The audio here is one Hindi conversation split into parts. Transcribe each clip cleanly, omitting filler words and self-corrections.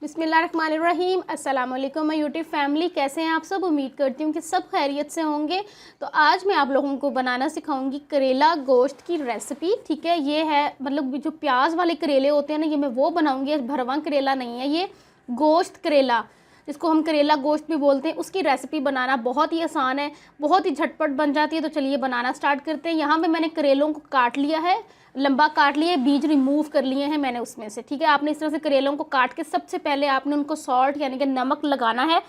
बिस्मिल्लाहिर्रहमानिर्रहीम। अस्सलाम वालेकुम माय यूट्यूब फैमिली, कैसे हैं आप सब। उम्मीद करती हूँ कि सब खैरियत से होंगे। तो आज मैं आप लोगों को बनाना सिखाऊंगी करेला गोश्त की रेसिपी। ठीक है, ये है मतलब जो प्याज वाले करेले होते हैं ना, ये मैं वो बनाऊंगी। भरवा करेला नहीं है, ये गोश्त करेला जिसको हम करेला गोश्त भी बोलते हैं, उसकी रेसिपी बनाना बहुत ही आसान है, बहुत ही झटपट बन जाती है। तो चलिए बनाना स्टार्ट करते हैं। यहाँ पे मैंने करेलों को काट लिया है, लंबा काट लिया है, बीज रिमूव कर लिए हैं मैंने उसमें से। ठीक है, आपने इस तरह से करेलों को काट के सबसे पहले आपने उनको सॉल्ट यानी कि नमक लगाना है।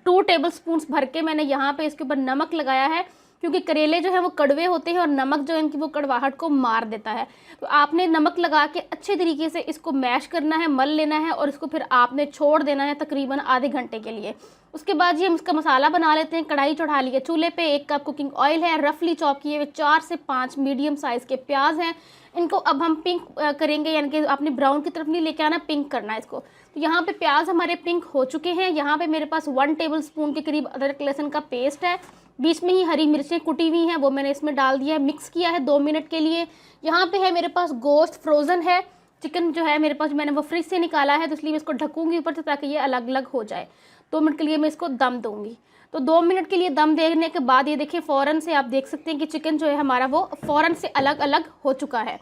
2 टेबलस्पून भर के मैंने यहाँ पे इसके ऊपर नमक लगाया है, क्योंकि करेले जो है वो कड़वे होते हैं और नमक जो है इनकी वो कड़वाहट को मार देता है। तो आपने नमक लगा के अच्छे तरीके से इसको मैश करना है, मल लेना है और इसको फिर आपने छोड़ देना है तकरीबन आधे घंटे के लिए। उसके बाद ये हम इसका मसाला बना लेते हैं। कढ़ाई चढ़ा ली है चूल्हे पे, 1 कप कुकिंग ऑयल है, रफली चॉप किए हुए 4 से 5 मीडियम साइज़ के प्याज हैं। इनको अब हम पिंक करेंगे, यानी कि आपने ब्राउन की तरफ नहीं लेके आना, पिंक करना है इसको। तो यहाँ पे प्याज हमारे पिंक हो चुके हैं। यहाँ पे मेरे पास 1 टेबलस्पून के करीब अदरक लहसुन का पेस्ट है। बीच में ही हरी मिर्चें कुटी हुई हैं, वो मैंने इसमें डाल दिया है, मिक्स किया है 2 मिनट के लिए। यहाँ पे है मेरे पास गोश्त फ्रोज़न है, चिकन जो है मेरे पास मैंने वो फ्रिज से निकाला है, तो इसलिए मैं इसको ढकूंगी ऊपर से ताकि ये अलग अलग हो जाए। 2 मिनट के लिए मैं इसको दम दूंगी। तो 2 मिनट के लिए दम देने के बाद ये देखिए फ़ौरन से आप देख सकते हैं कि चिकन जो है हमारा वो फ़ौरन से अलग अलग हो चुका है।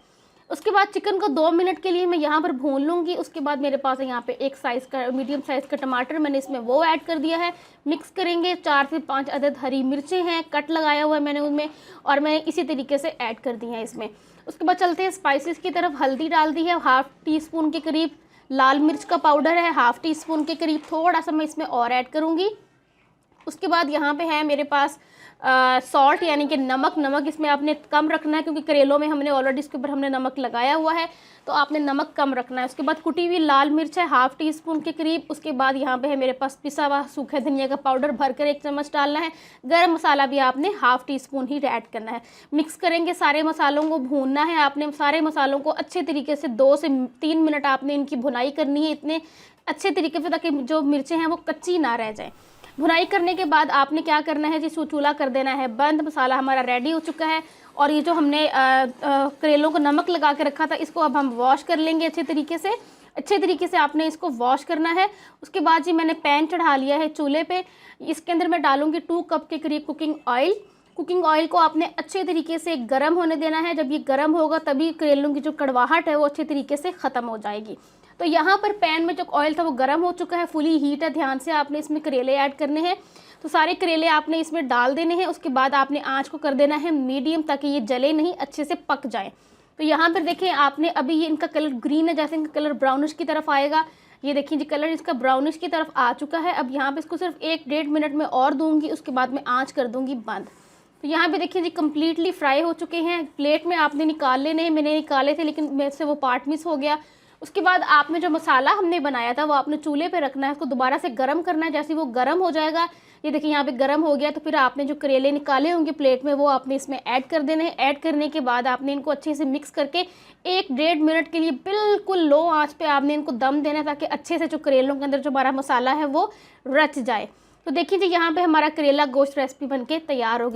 उसके बाद चिकन को 2 मिनट के लिए मैं यहाँ पर भून लूँगी। उसके बाद मेरे पास है यहाँ पे 1 साइज़ का मीडियम साइज़ का टमाटर, मैंने इसमें वो ऐड कर दिया है। मिक्स करेंगे। 4 से 5 अदद हरी मिर्चें हैं, कट लगाया हुआ है मैंने उनमें, और मैं इसी तरीके से ऐड कर दी है इसमें। उसके बाद चलते हैं स्पाइसेस की तरफ। हल्दी डाल दी है 1/2 टीस्पून के करीब, लाल मिर्च का पाउडर है 1/2 टीस्पून के करीब, थोड़ा सा मैं इसमें और ऐड करूँगी। उसके बाद यहाँ पे है मेरे पास सॉल्ट यानी कि नमक इसमें आपने कम रखना है, क्योंकि करेलों में हमने ऑलरेडी इसके ऊपर हमने नमक लगाया हुआ है, तो आपने नमक कम रखना है। उसके बाद कुटी हुई लाल मिर्च है 1/2 टीस्पून के करीब। उसके बाद यहाँ पे है मेरे पास पिसा हुआ सूखे धनिया का पाउडर भरकर 1 चम्मच डालना है। गरम मसाला भी आपने 1/2 टीस्पून ही ऐड करना है। मिक्स करेंगे, सारे मसालों को भूनना है आपने। सारे मसालों को अच्छे तरीके से 2 से 3 मिनट आपने इनकी भुनाई करनी है, इतने अच्छे तरीके से ताकि जो मिर्चें हैं वो कच्ची ना रह जाएँ। भुनाई करने के बाद आपने क्या करना है जी, चूल्हा कर देना है बंद। मसाला हमारा रेडी हो चुका है, और ये जो हमने करेलों को नमक लगा के रखा था, इसको अब हम वॉश कर लेंगे अच्छे तरीके से आपने इसको वॉश करना है। उसके बाद जी मैंने पैन चढ़ा लिया है चूल्हे पे। इसके अंदर मैं डालूंगी 2 कप के करीब कुकिंग ऑयल। कुकिंग ऑयल को आपने अच्छे तरीके से गर्म होने देना है। जब ये गर्म होगा तभी करेलों की जो कड़वाहट है वो अच्छे तरीके से ख़त्म हो जाएगी। तो यहाँ पर पैन में जो ऑयल था वो गर्म हो चुका है, फुली हीट है। ध्यान से आपने इसमें करेले ऐड करने हैं। तो सारे करेले आपने इसमें डाल देने हैं। उसके बाद आपने आंच को कर देना है मीडियम, ताकि ये जले नहीं, अच्छे से पक जाए। तो यहाँ पर देखें आपने अभी ये इनका कलर ग्रीन है, जैसे इनका कलर ब्राउनिश की तरफ आएगा। ये देखिए जी कलर इसका ब्राउनिश की तरफ आ चुका है। अब यहाँ पर इसको सिर्फ 1-1.5 मिनट में और दूँगी, उसके बाद मैं आँच कर दूँगी बंद। तो यहाँ पे देखिए जी कम्प्लीटली फ्राई हो चुके हैं। प्लेट में आपने निकाल लेने हैं, मैंने निकाले थे लेकिन मेरे से वो पार्ट मिस हो गया। उसके बाद आपने जो मसाला हमने बनाया था वो आपने चूल्हे पे रखना है, उसको दोबारा से गर्म करना है। जैसे वो गर्म हो जाएगा, ये देखिए यहाँ पे गर्म हो गया, तो फिर आपने जो करेले निकाले होंगे प्लेट में वो आपने इसमें ऐड कर देने हैं। ऐड करने के बाद आपने इनको अच्छे से मिक्स करके 1-1.5 मिनट के लिए बिल्कुल लो आंच पे आपने इनको दम देना है, ताकि अच्छे से जो करेलों के अंदर जो हमारा मसाला है वो रच जाए। तो देखिए जी यहाँ पे हमारा करेला गोश्त रेसिपी बनके तैयार होगी।